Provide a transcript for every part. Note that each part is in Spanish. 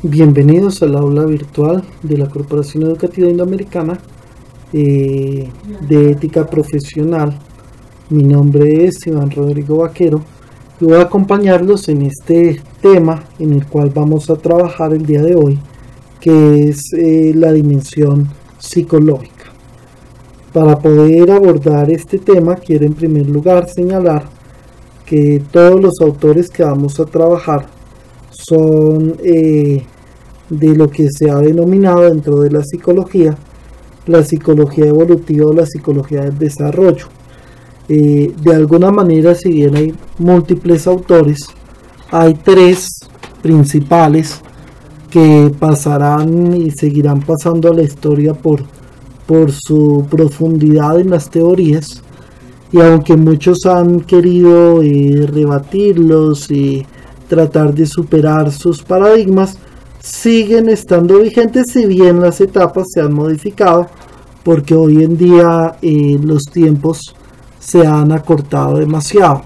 Bienvenidos al aula virtual de la Corporación Educativa Indoamericana de Ética Profesional. Mi nombre es Iván Rodrigo Vaquero y voy a acompañarlos en este tema en el cual vamos a trabajar el día de hoy, que es la dimensión psicológica. Para poder abordar este tema, quiero en primer lugar señalar que todos los autores que vamos a trabajar son de lo que se ha denominado dentro de la psicología evolutiva o la psicología del desarrollo. De alguna manera, si bien hay múltiples autores, hay tres principales que pasarán y seguirán pasando a la historia por su profundidad en las teorías, y aunque muchos han querido rebatirlos y tratar de superar sus paradigmas, siguen estando vigentes, si bien las etapas se han modificado, porque hoy en día los tiempos se han acortado demasiado.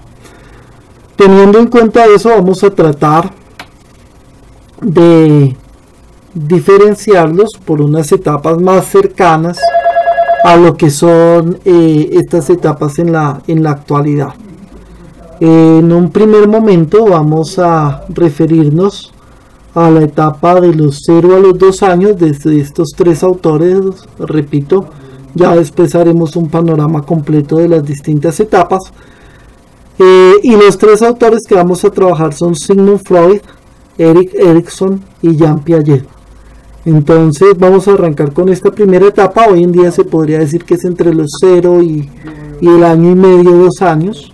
Teniendo en cuenta eso, vamos a tratar de diferenciarlos por unas etapas más cercanas a lo que son estas etapas en la actualidad. En un primer momento vamos a referirnos a la etapa de los 0 a los 2 años desde estos tres autores. Repito, ya después haremos un panorama completo de las distintas etapas, y los tres autores que vamos a trabajar son Sigmund Freud, Erik Erikson y Jean Piaget. Entonces vamos a arrancar con esta primera etapa. Hoy en día se podría decir que es entre los 0 y el año y medio, 2 años.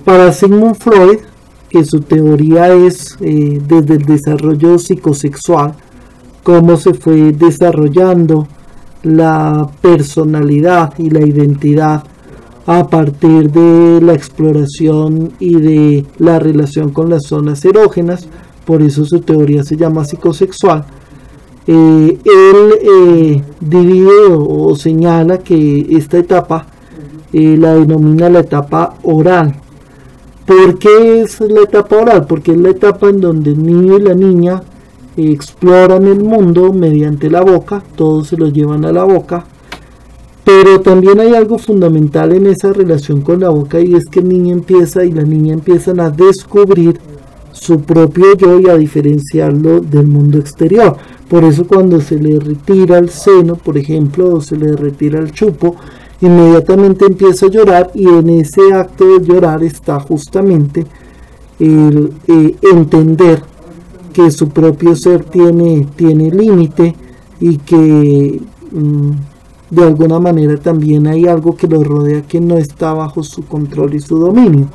Para Sigmund Freud, que su teoría es desde el desarrollo psicosexual, cómo se fue desarrollando la personalidad y la identidad a partir de la exploración y de la relación con las zonas erógenas, por eso su teoría se llama psicosexual. Él divide o señala que esta etapa la denomina la etapa oral. ¿Por qué es la etapa oral? Porque es la etapa en donde el niño y la niña exploran el mundo mediante la boca, todos se lo llevan a la boca, pero también hay algo fundamental en esa relación con la boca, y es que el niño y la niña empiezan a descubrir su propio yo y a diferenciarlo del mundo exterior. Por eso cuando se le retira el seno, por ejemplo, o se le retira el chupo, inmediatamente empieza a llorar, y en ese acto de llorar está justamente el entender que su propio ser tiene límite, y que de alguna manera también hay algo que lo rodea que no está bajo su control y su dominio.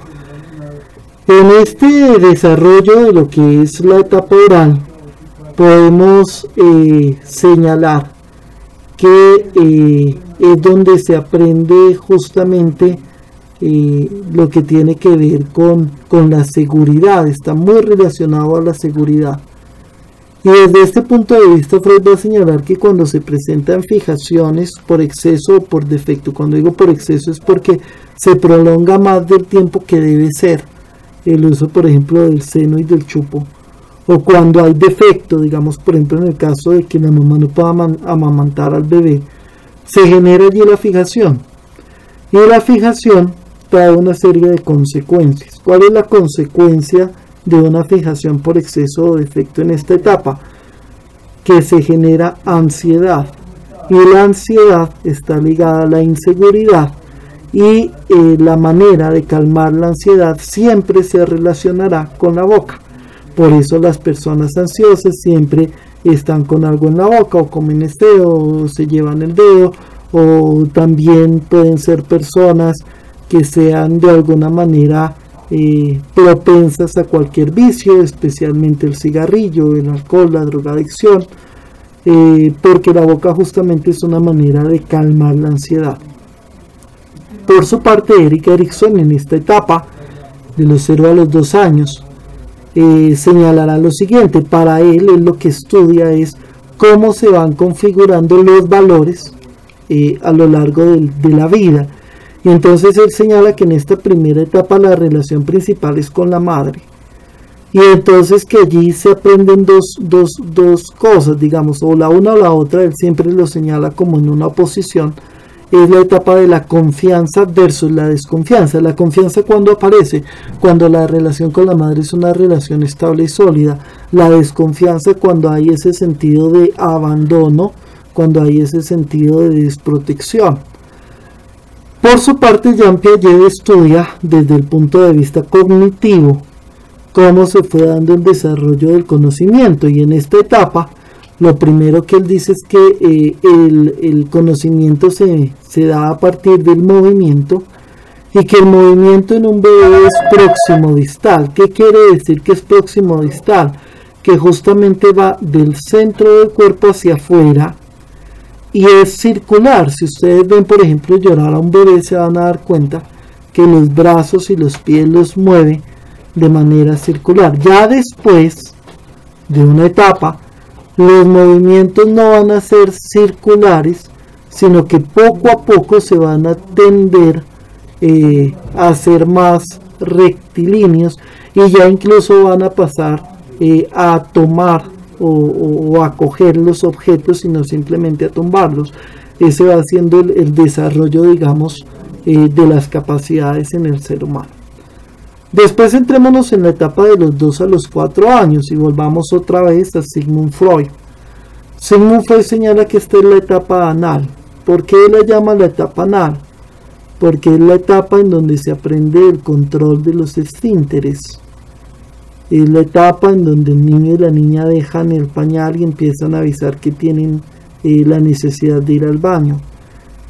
En este desarrollo de lo que es la etapa oral, podemos señalar que es donde se aprende justamente lo que tiene que ver con la seguridad. Está muy relacionado a la seguridad, y desde este punto de vista Freud va a señalar que cuando se presentan fijaciones por exceso o por defecto, cuando digo por exceso es porque se prolonga más del tiempo que debe ser el uso, por ejemplo, del seno y del chupo, o cuando hay defecto, digamos por ejemplo en el caso de que la mamá no pueda amamantar al bebé, se genera allí la fijación, y la fijación trae una serie de consecuencias. ¿Cuál es la consecuencia de una fijación por exceso o defecto en esta etapa? Que se genera ansiedad, y la ansiedad está ligada a la inseguridad, y la manera de calmar la ansiedad siempre se relacionará con la boca. Por eso las personas ansiosas siempre están con algo en la boca, o comen este dedo, o se llevan el dedo, o también pueden ser personas que sean de alguna manera propensas a cualquier vicio, especialmente el cigarrillo, el alcohol, la drogadicción, porque la boca justamente es una manera de calmar la ansiedad. Por su parte, Erik Erikson, en esta etapa de los 0 a los 2 años, señalará lo siguiente. Para él lo que estudia es cómo se van configurando los valores a lo largo de la vida, y entonces él señala que en esta primera etapa la relación principal es con la madre, y entonces que allí se aprenden dos cosas, digamos, o la una o la otra. Él siempre lo señala como en una oposición. Es la etapa de la confianza versus la desconfianza. La confianza, cuando aparece, cuando la relación con la madre es una relación estable y sólida. La desconfianza, cuando hay ese sentido de abandono, cuando hay ese sentido de desprotección. Por su parte, Jean Piaget estudia desde el punto de vista cognitivo cómo se fue dando el desarrollo del conocimiento, y en esta etapa lo primero que él dice es que el conocimiento se da a partir del movimiento, y que el movimiento en un bebé es próximo distal. ¿Qué quiere decir que es próximo distal? Que justamente va del centro del cuerpo hacia afuera y es circular. Si ustedes ven, por ejemplo, llorar a un bebé, se van a dar cuenta que los brazos y los pies los mueve de manera circular. Ya después de una etapa, los movimientos no van a ser circulares, sino que poco a poco se van a tender a ser más rectilíneos, y ya incluso van a pasar a tomar o a coger los objetos, sino simplemente a tumbarlos. Ese va siendo el desarrollo, digamos, de las capacidades en el ser humano. Después entrémonos en la etapa de los 2 a los 4 años y volvamos otra vez a Sigmund Freud. Sigmund Freud señala que esta es la etapa anal. ¿Por qué la llama la etapa anal? Porque es la etapa en donde se aprende el control de los esfínteres. Es la etapa en donde el niño y la niña dejan el pañal y empiezan a avisar que tienen la necesidad de ir al baño.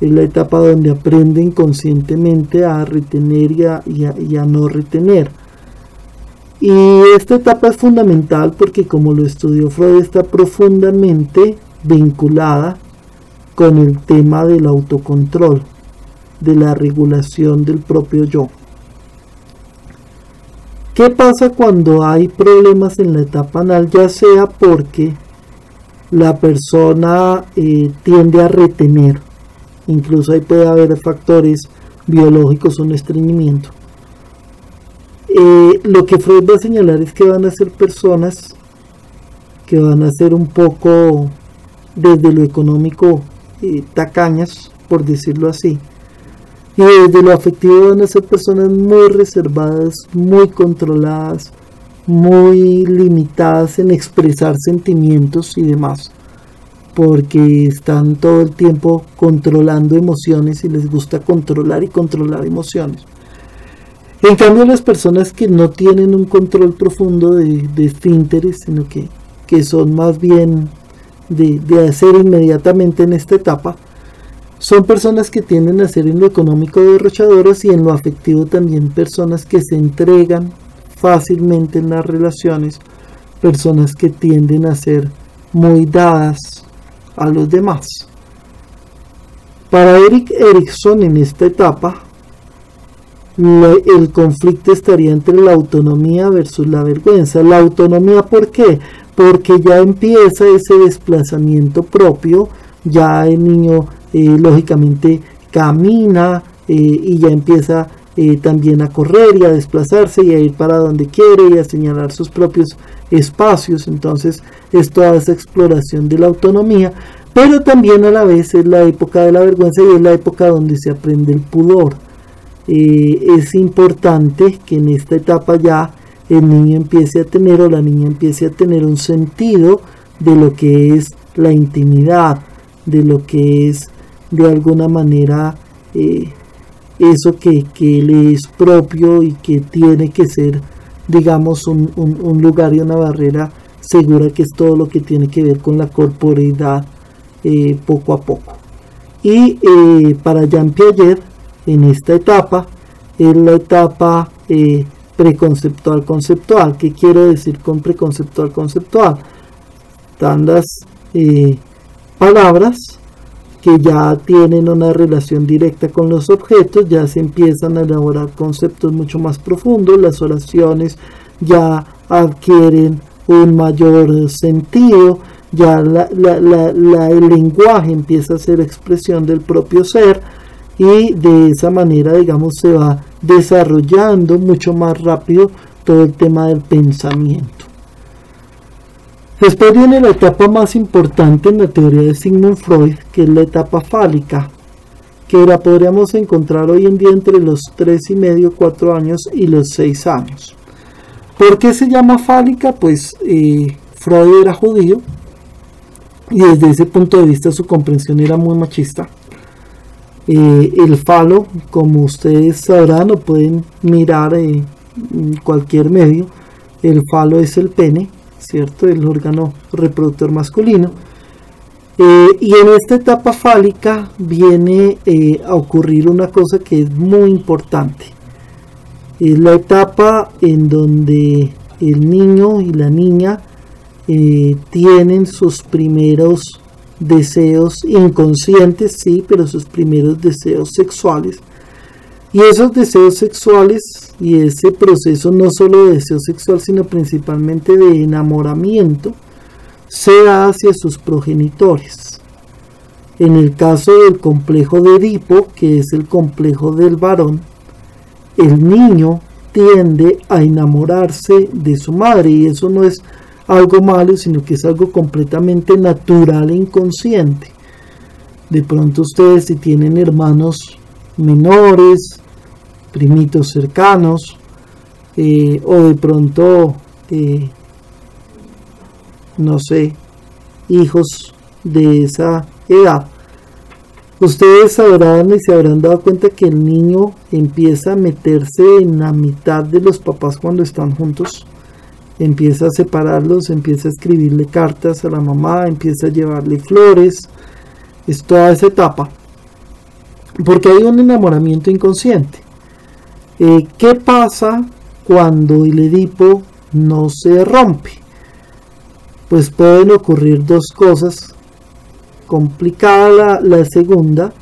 Es la etapa donde aprenden conscientemente a retener y a no retener. Y esta etapa es fundamental porque, como lo estudió Freud, está profundamente vinculada con el tema del autocontrol, de la regulación del propio yo. ¿Qué pasa cuando hay problemas en la etapa anal? Ya sea porque la persona tiende a retener, incluso ahí puede haber factores biológicos, un estreñimiento. Lo que Freud va a señalar es que van a ser personas que van a ser un poco, desde lo económico, tacañas, por decirlo así, y desde lo afectivo van a ser personas muy reservadas, muy controladas, muy limitadas en expresar sentimientos y demás, porque están todo el tiempo controlando emociones y les gusta controlar y controlar emociones. En cambio, las personas que no tienen un control profundo de esfínteres, sino que son más bien de hacer inmediatamente en esta etapa, son personas que tienden a ser en lo económico derrochadoras, y en lo afectivo también personas que se entregan fácilmente en las relaciones, personas que tienden a ser muy dadas a los demás. Para Erik Erikson, en esta etapa, el conflicto estaría entre la autonomía versus la vergüenza. La autonomía, ¿por qué? Porque ya empieza ese desplazamiento propio, ya el niño lógicamente camina y ya empieza también a correr y a desplazarse y a ir para donde quiere y a señalar sus propios espacios. Entonces es toda esa exploración de la autonomía, pero también a la vez es la época de la vergüenza y es la época donde se aprende el pudor. Es importante que en esta etapa ya el niño empiece a tener, o la niña empiece a tener, un sentido de lo que es la intimidad, de lo que es de alguna manera eso que le es propio y que tiene que ser, digamos, un lugar y una barrera segura, que es todo lo que tiene que ver con la corporeidad poco a poco. Y para Jean Piaget, en esta etapa es la etapa preconceptual conceptual. ¿Qué quiero decir con preconceptual conceptual? Están las palabras que ya tienen una relación directa con los objetos, ya se empiezan a elaborar conceptos mucho más profundos, las oraciones ya adquieren un mayor sentido, ya el lenguaje empieza a ser expresión del propio ser, y de esa manera, digamos, se va desarrollando mucho más rápido todo el tema del pensamiento. Después viene la etapa más importante en la teoría de Sigmund Freud, que es la etapa fálica, que la podríamos encontrar hoy en día entre los 3,5, 4 años y los 6 años. ¿Por qué se llama fálica? Pues Freud era judío y desde ese punto de vista su comprensión era muy machista. El falo, como ustedes sabrán, lo pueden mirar en cualquier medio, el falo es el pene, ¿cierto? El órgano reproductor masculino. Y en esta etapa fálica viene a ocurrir una cosa que es muy importante. Es la etapa en donde el niño y la niña tienen sus primeros deseos inconscientes, sí, pero sus primeros deseos sexuales. Y esos deseos sexuales y ese proceso no solo de deseo sexual, sino principalmente de enamoramiento, se da hacia sus progenitores. En el caso del complejo de Edipo, que es el complejo del varón, el niño tiende a enamorarse de su madre, y eso no es algo malo, sino que es algo completamente natural e inconsciente. De pronto ustedes, si tienen hermanos menores, primitos cercanos, o de pronto no sé, hijos de esa edad, ustedes sabrán y se habrán dado cuenta que el niño empieza a meterse en la mitad de los papás cuando están juntos, empieza a separarlos, empieza a escribirle cartas a la mamá, empieza a llevarle flores, es toda esa etapa, porque hay un enamoramiento inconsciente. ¿Qué pasa cuando el Edipo no se rompe? Pues pueden ocurrir dos cosas, complicada la segunda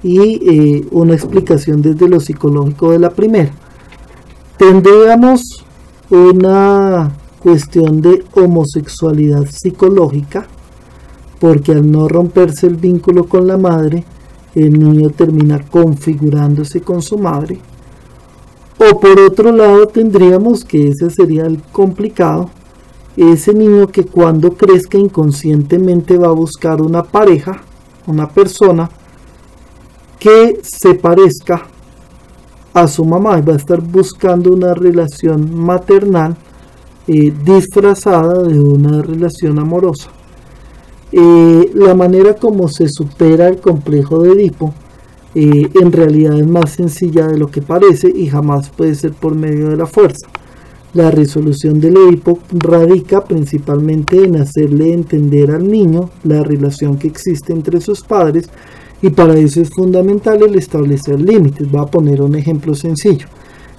y una explicación desde lo psicológico de la primera. Tendríamos una cuestión de homosexualidad psicológica, porque al no romperse el vínculo con la madre, el niño termina configurándose con su madre. O por otro lado tendríamos, que ese sería el complicado, ese niño que cuando crezca inconscientemente va a buscar una pareja, una persona que se parezca a su mamá, y va a estar buscando una relación maternal disfrazada de una relación amorosa. La manera como se supera el complejo de Edipo en realidad es más sencilla de lo que parece y jamás puede ser por medio de la fuerza. La resolución del Edipo radica principalmente en hacerle entender al niño la relación que existe entre sus padres, y para eso es fundamental el establecer límites. Voy a poner un ejemplo sencillo.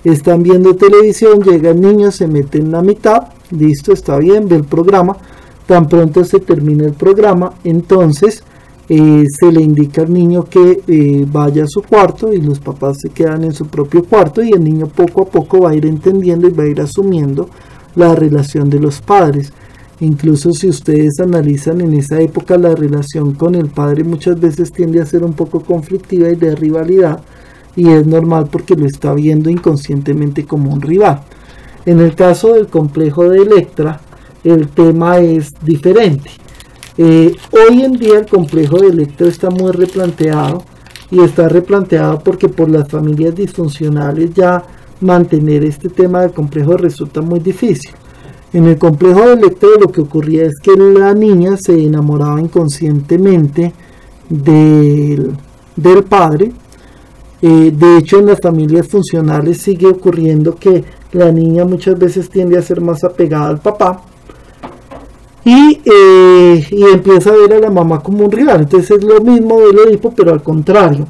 Están viendo televisión, llega el niño, se mete en la mitad, listo, está bien, ve el programa. Tan pronto se termina el programa, entonces se le indica al niño que vaya a su cuarto, y los papás se quedan en su propio cuarto, y el niño poco a poco va a ir entendiendo y va a ir asumiendo la relación de los padres. Incluso si ustedes analizan en esa época, la relación con el padre muchas veces tiende a ser un poco conflictiva y de rivalidad, y es normal porque lo está viendo inconscientemente como un rival. En el caso del complejo de Electra, el tema es diferente. Hoy en día el complejo de Electra está muy replanteado, y está replanteado porque por las familias disfuncionales ya mantener este tema del complejo resulta muy difícil. En el complejo de Electra lo que ocurría es que la niña se enamoraba inconscientemente del padre. De hecho, en las familias funcionales sigue ocurriendo que la niña muchas veces tiende a ser más apegada al papá, y empieza a ver a la mamá como un rival. Entonces es lo mismo del Edipo, pero al contrario.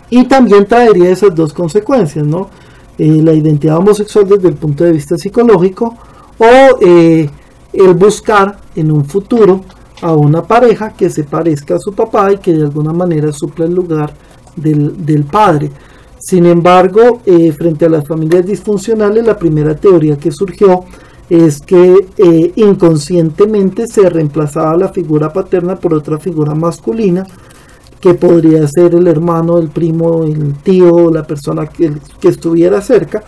Y también traería esas dos consecuencias, ¿no? La identidad homosexual desde el punto de vista psicológico, o el buscar en un futuro a una pareja que se parezca a su papá y que de alguna manera supla el lugar del padre. Sin embargo, frente a las familias disfuncionales, la primera teoría que surgió es que inconscientemente se reemplazaba la figura paterna por otra figura masculina, que podría ser el hermano, el primo, el tío, la persona que estuviera cerca,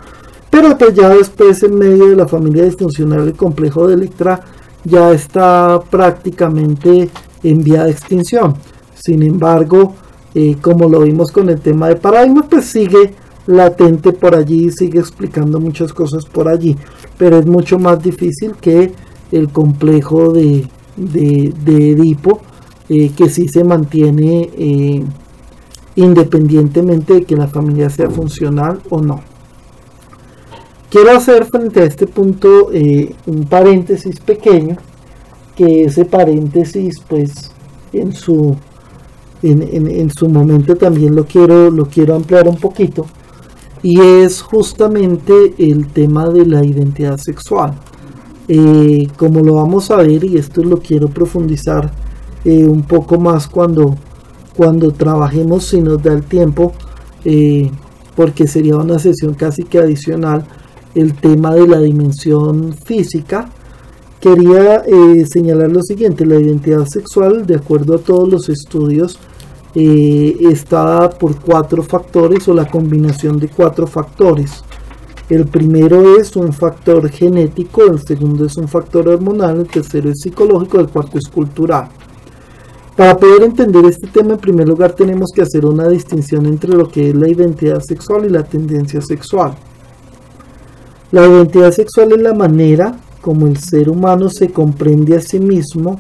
pero pues ya después en medio de la familia disfuncional el complejo de Electra ya está prácticamente en vía de extinción. Sin embargo, como lo vimos con el tema de paradigma, pues sigue latente por allí, sigue explicando muchas cosas por allí, pero es mucho más difícil que el complejo de Edipo, que sí se mantiene independientemente de que la familia sea funcional o no. Quiero hacer frente a este punto un paréntesis pequeño, que ese paréntesis pues en su momento también lo quiero ampliar un poquito, y es justamente el tema de la identidad sexual. Como lo vamos a ver, y esto lo quiero profundizar un poco más cuando trabajemos, si nos da el tiempo, porque sería una sesión casi que adicional, el tema de la dimensión física. Quería señalar lo siguiente: la identidad sexual, de acuerdo a todos los estudios, está dada por 4 factores, o la combinación de 4 factores. El primero es un factor genético, el segundo es un factor hormonal, el tercero es psicológico, el cuarto es cultural. Para poder entender este tema, en primer lugar tenemos que hacer una distinción entre lo que es la identidad sexual y la tendencia sexual. La identidad sexual es la manera como el ser humano se comprende a sí mismo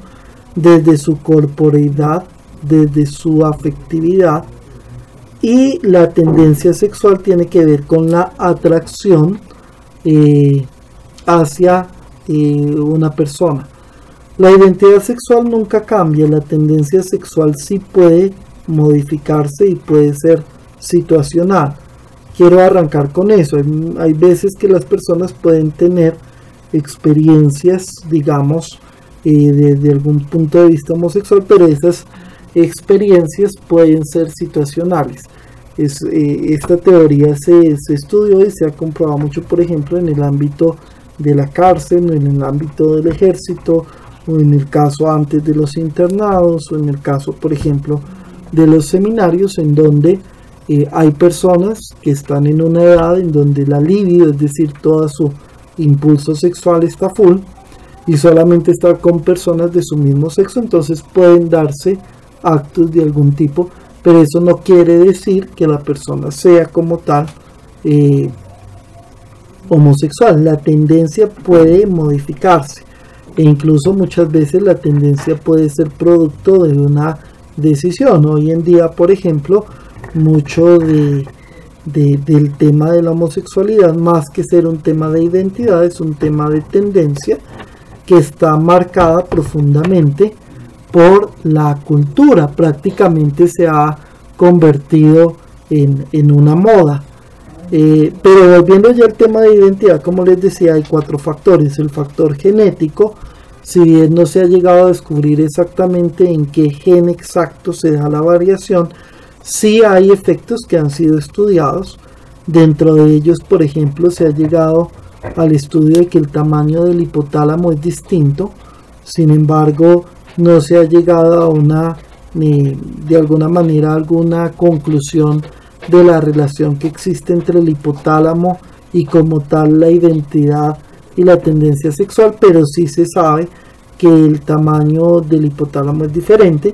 desde su corporeidad, desde su afectividad, y la tendencia sexual tiene que ver con la atracción hacia una persona. La identidad sexual nunca cambia, la tendencia sexual sí puede modificarse y puede ser situacional. Quiero arrancar con eso. Hay veces que las personas pueden tener experiencias, digamos, desde algún punto de vista homosexual, pero esas experiencias pueden ser situacionales. Esta teoría se estudió y se ha comprobado mucho, por ejemplo, en el ámbito de la cárcel, en el ámbito del ejército, o en el caso antes de los internados, o en el caso, por ejemplo, de los seminarios, en donde hay personas que están en una edad en donde la libido, es decir, todo su impulso sexual está full, y solamente está con personas de su mismo sexo. Entonces pueden darse actos de algún tipo, pero eso no quiere decir que la persona sea como tal homosexual. La tendencia puede modificarse, e incluso muchas veces la tendencia puede ser producto de una decisión. Hoy en día, por ejemplo, mucho del tema de la homosexualidad, más que ser un tema de identidad, es un tema de tendencia que está marcada profundamente por la cultura. Prácticamente se ha convertido en una moda. Pero volviendo ya al tema de identidad, como les decía, hay 4 factores. El factor genético, si bien no se ha llegado a descubrir exactamente en qué gen exacto se da la variación, sí hay efectos que han sido estudiados. Dentro de ellos, por ejemplo, se ha llegado al estudio de que el tamaño del hipotálamo es distinto. Sin embargo, no se ha llegado a una, de alguna manera, alguna conclusión de la relación que existe entre el hipotálamo y como tal la identidad y la tendencia sexual, pero sí se sabe que el tamaño del hipotálamo es diferente.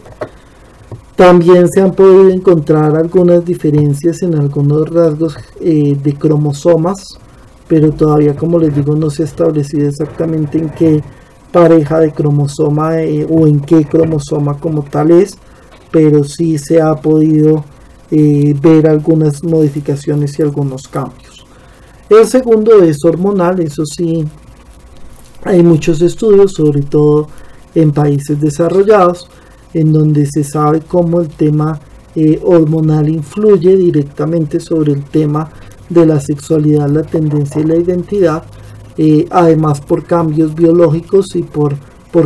También se han podido encontrar algunas diferencias en algunos rasgos de cromosomas, pero todavía, como les digo, no se ha establecido exactamente en qué pareja de cromosoma o en qué cromosoma como tal es, pero sí se ha podido ver algunas modificaciones y algunos cambios. El segundo es hormonal. Eso sí, hay muchos estudios, sobre todo en países desarrollados, en donde se sabe cómo el tema hormonal influye directamente sobre el tema de la sexualidad, la tendencia y la identidad, además por cambios biológicos y por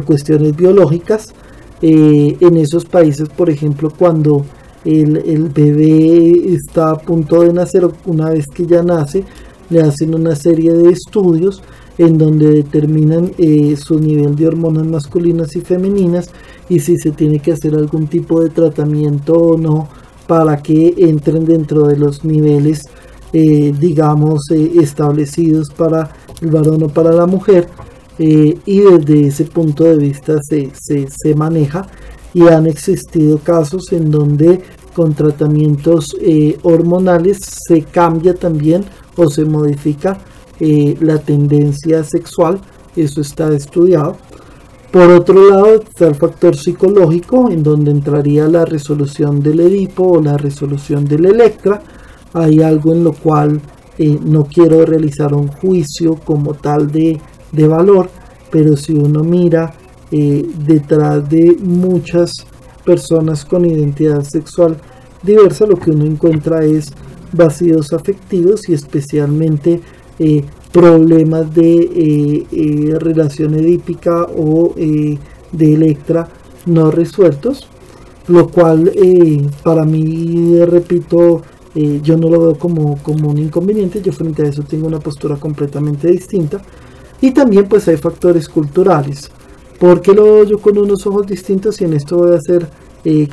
cuestiones biológicas. En esos países, por ejemplo, cuando el bebé está a punto de nacer, una vez que ya nace, le hacen una serie de estudios en donde determinan su nivel de hormonas masculinas y femeninas, y si se tiene que hacer algún tipo de tratamiento o no para que entren dentro de los niveles digamos, establecidos para el varón o para la mujer, y desde ese punto de vista se maneja, y han existido casos en donde con tratamientos hormonales se cambia también o se modifica la tendencia sexual. Eso está estudiado. Por otro lado está el factor psicológico, en donde entraría la resolución del Edipo o la resolución del Electra. Hay algo en lo cual no quiero realizar un juicio como tal de valor, pero si uno mira detrás de muchas personas con identidad sexual diversa, lo que uno encuentra es vacíos afectivos y especialmente problemas de relación edípica o de Electra no resueltos, lo cual para mí, repito, yo no lo veo como un inconveniente. Yo frente a eso tengo una postura completamente distinta. Y también pues hay factores culturales. ¿Por qué lo veo yo con unos ojos distintos? Y en esto voy a ser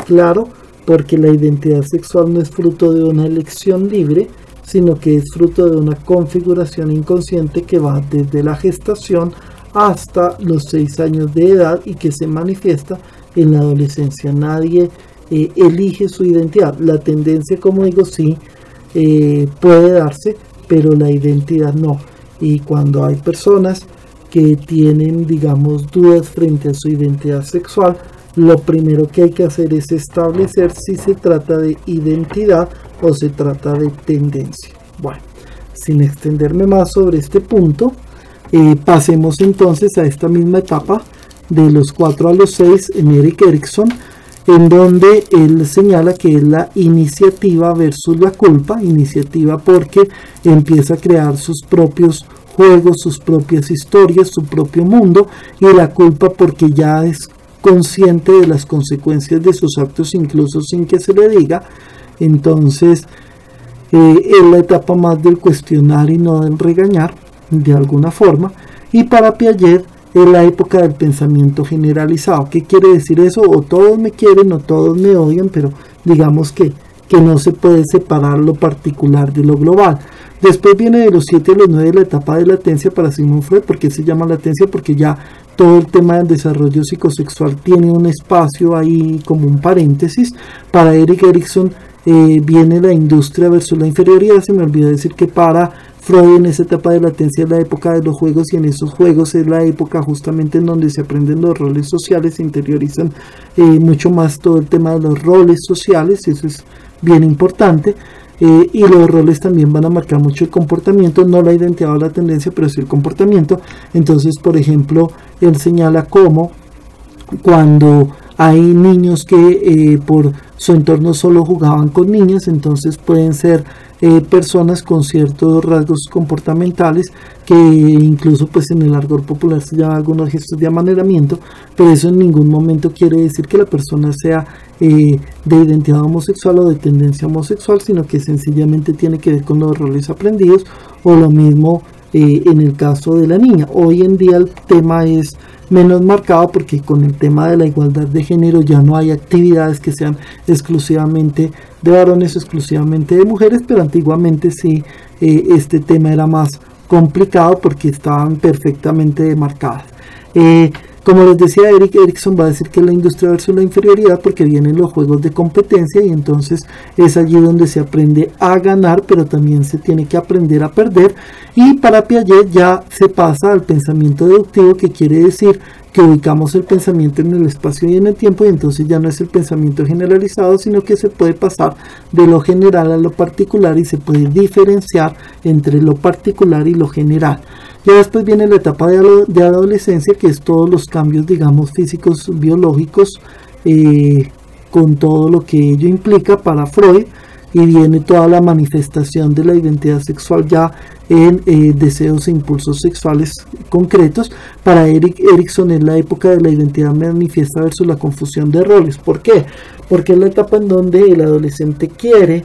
claro, porque la identidad sexual no es fruto de una elección libre, sino que es fruto de una configuración inconsciente que va desde la gestación hasta los 6 años de edad y que se manifiesta en la adolescencia. Nadie elige su identidad. La tendencia, como digo, sí puede darse, pero la identidad no. Y cuando hay personas que tienen, digamos, dudas frente a su identidad sexual, lo primero que hay que hacer es establecer si se trata de identidad o se trata de tendencia. Bueno, sin extenderme más sobre este punto, pasemos entonces a esta misma etapa de los 4 a los 6 en Erik Erikson, en donde él señala que es la iniciativa versus la culpa. Iniciativa porque empieza a crear sus propios juegos, sus propias historias, su propio mundo, y la culpa porque ya es consciente de las consecuencias de sus actos incluso sin que se le diga. Entonces es la etapa más del cuestionar y no del regañar de alguna forma. Y para Piaget es la época del pensamiento generalizado. ¿Qué quiere decir eso? O todos me quieren o todos me odian, pero digamos que no se puede separar lo particular de lo global. Después viene de los 7 a los 9 la etapa de latencia para Sigmund Freud. ¿Por qué se llama latencia? Porque ya todo el tema del desarrollo psicosexual tiene un espacio ahí como un paréntesis. Para Erik Erikson viene la industria versus la inferioridad. Se me olvidó decir que para Freud en esa etapa de latencia es la época de los juegos, y en esos juegos es la época justamente en donde se aprenden los roles sociales, se interiorizan mucho más todo el tema de los roles sociales. Eso es bien importante. Y los roles también van a marcar mucho el comportamiento, no la identidad o la tendencia, pero sí el comportamiento. Entonces, por ejemplo, él señala cómo cuando hay niños que por su entorno solo jugaban con niñas, entonces pueden ser personas con ciertos rasgos comportamentales que incluso pues en el argot popular se llama algunos gestos de amaneramiento, pero eso en ningún momento quiere decir que la persona sea de identidad homosexual o de tendencia homosexual, sino que sencillamente tiene que ver con los roles aprendidos, o lo mismo en el caso de la niña. Hoy en día el tema es menos marcado porque con el tema de la igualdad de género ya no hay actividades que sean exclusivamente de varones, exclusivamente de mujeres, pero antiguamente sí este tema era más complicado porque estaban perfectamente demarcadas. Como les decía, Erik Erikson va a decir que la industria versus la inferioridad porque vienen los juegos de competencia, y entonces es allí donde se aprende a ganar, pero también se tiene que aprender a perder. Y para Piaget ya se pasa al pensamiento deductivo, que quiere decir que ubicamos el pensamiento en el espacio y en el tiempo, y entonces ya no es el pensamiento generalizado, sino que se puede pasar de lo general a lo particular y se puede diferenciar entre lo particular y lo general. Ya después viene la etapa de adolescencia, que es todos los cambios, digamos, físicos, biológicos, con todo lo que ello implica para Freud, y viene toda la manifestación de la identidad sexual ya en deseos e impulsos sexuales concretos. Para Erik Erikson es la época de la identidad manifiesta versus la confusión de roles. ¿Por qué? Porque es la etapa en donde el adolescente quiere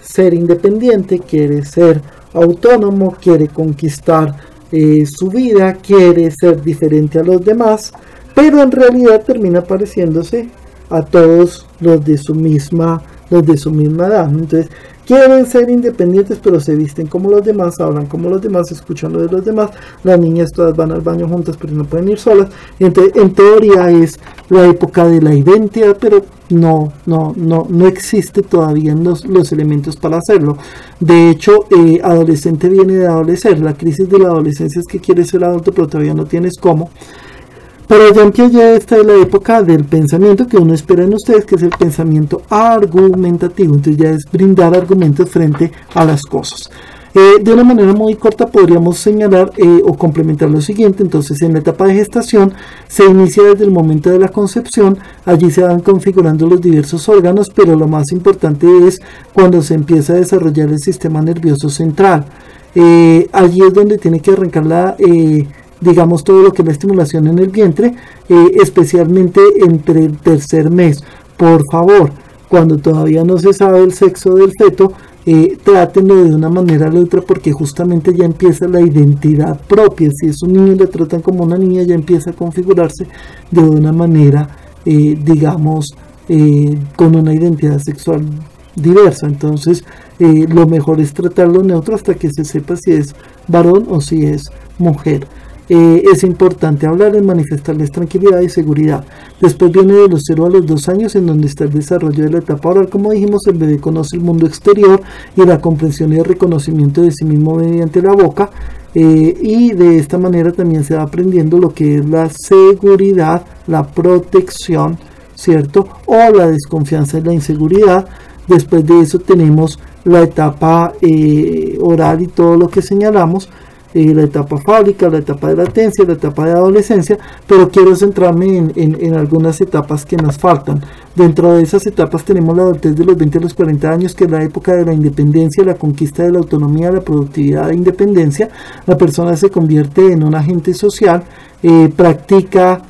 ser independiente, quiere ser autónomo, quiere conquistar su vida, quiere ser diferente a los demás, pero en realidad termina pareciéndose a todos los de su misma edad. Entonces quieren ser independientes, pero se visten como los demás, hablan como los demás, escuchan lo de los demás. Las niñas todas van al baño juntas, pero no pueden ir solas. Entonces, en teoría es la época de la identidad, pero no existe todavía los elementos para hacerlo. De hecho, adolescente viene de adolecer. La crisis de la adolescencia es que quieres ser adulto, pero todavía no tienes cómo. Pero ya en que ya está en la época del pensamiento que uno espera en ustedes, que es el pensamiento argumentativo. Entonces ya es brindar argumentos frente a las cosas. De una manera muy corta podríamos señalar o complementar lo siguiente. Entonces, en la etapa de gestación se inicia desde el momento de la concepción. Allí se van configurando los diversos órganos, pero lo más importante es cuando se empieza a desarrollar el sistema nervioso central. Allí es donde tiene que arrancar digamos, todo lo que es la estimulación en el vientre, especialmente entre el tercer mes. Por favor, cuando todavía no se sabe el sexo del feto, trátenlo de una manera u otra, porque justamente ya empieza la identidad propia. Si es un niño y lo tratan como una niña, ya empieza a configurarse de una manera, digamos, con una identidad sexual diversa. Entonces, lo mejor es tratarlo neutro hasta que se sepa si es varón o si es mujer. Es importante hablar y manifestarles tranquilidad y seguridad. Después viene de los 0 a los 2 años, en donde está el desarrollo de la etapa oral. Como dijimos, el bebé conoce el mundo exterior y la comprensión y el reconocimiento de sí mismo mediante la boca, y de esta manera también se va aprendiendo lo que es la seguridad, la protección, ¿cierto? O la desconfianza y la inseguridad. Después de eso tenemos la etapa oral y todo lo que señalamos. La etapa fálica, la etapa de latencia, la etapa de adolescencia, pero quiero centrarme en algunas etapas que nos faltan. Dentro de esas etapas tenemos la adultez de los 20 a los 40 años, que es la época de la independencia, la conquista de la autonomía, la productividad e independencia. La persona se convierte en un agente social, practica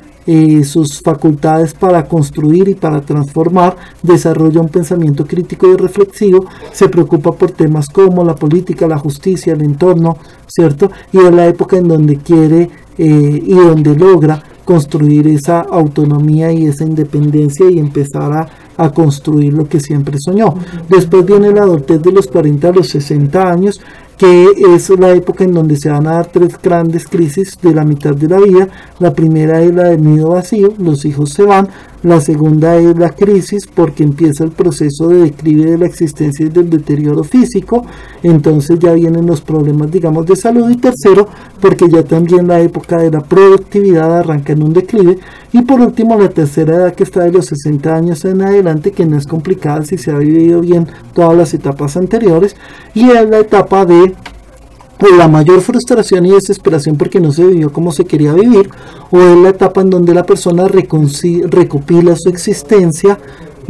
sus facultades para construir y para transformar, desarrolla un pensamiento crítico y reflexivo, se preocupa por temas como la política, la justicia, el entorno, ¿cierto? Y es la época en donde quiere y donde logra construir esa autonomía y esa independencia y empezar a construir lo que siempre soñó. Después viene la adultez de los 40 a los 60 años, que es la época en donde se van a dar 3 grandes crisis de la mitad de la vida. La primera es la del nido vacío, los hijos se van. La segunda es la crisis, porque empieza el proceso de declive de la existencia y del deterioro físico, entonces ya vienen los problemas, digamos, de salud. Y tercero, porque ya también la época de la productividad arranca en un declive. Y por último, la tercera edad, que está de los 60 años en adelante, que no es complicada si se ha vivido bien todas las etapas anteriores, y es la etapa de la mayor frustración y desesperación porque no se vivió como se quería vivir, o es la etapa en donde la persona recopila su existencia,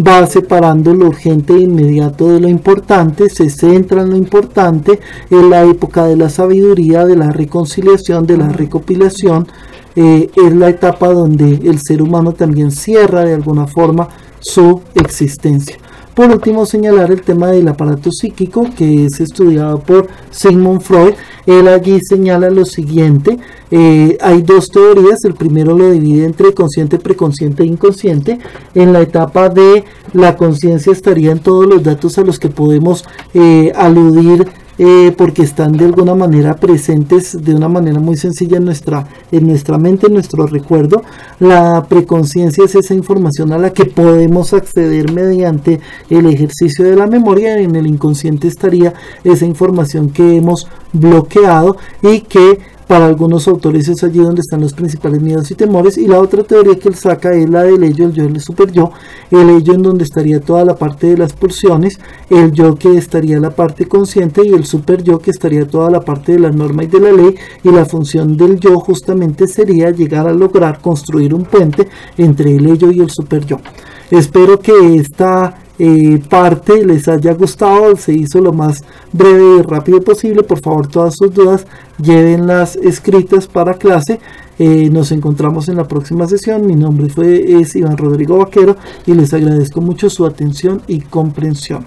va separando lo urgente e inmediato de lo importante, se centra en lo importante. Es la época de la sabiduría, de la reconciliación, de la recopilación. Es la etapa donde el ser humano también cierra de alguna forma su existencia. Por último, señalar el tema del aparato psíquico, que es estudiado por Sigmund Freud. Él allí señala lo siguiente: hay 2 teorías. El primero lo divide entre consciente, preconsciente e inconsciente. En la etapa de la conciencia estarían todos los datos a los que podemos aludir, porque están de alguna manera presentes de una manera muy sencilla en nuestra mente, en nuestro recuerdo. La preconciencia es esa información a la que podemos acceder mediante el ejercicio de la memoria. En el inconsciente estaría esa información que hemos bloqueado y que para algunos autores es allí donde están los principales miedos y temores. Y la otra teoría que él saca es la del ello, el yo, el super yo. El ello, en donde estaría toda la parte de las pulsiones, el yo, que estaría la parte consciente, y el super yo, que estaría toda la parte de la norma y de la ley. Y la función del yo justamente sería llegar a lograr construir un puente entre el ello y el super yo. Espero que esta parte les haya gustado. Se hizo lo más breve y rápido posible. Por favor, todas sus dudas llévenlas escritas para clase. Nos encontramos en la próxima sesión. Mi nombre es Iván Rodrigo Vaquero y les agradezco mucho su atención y comprensión.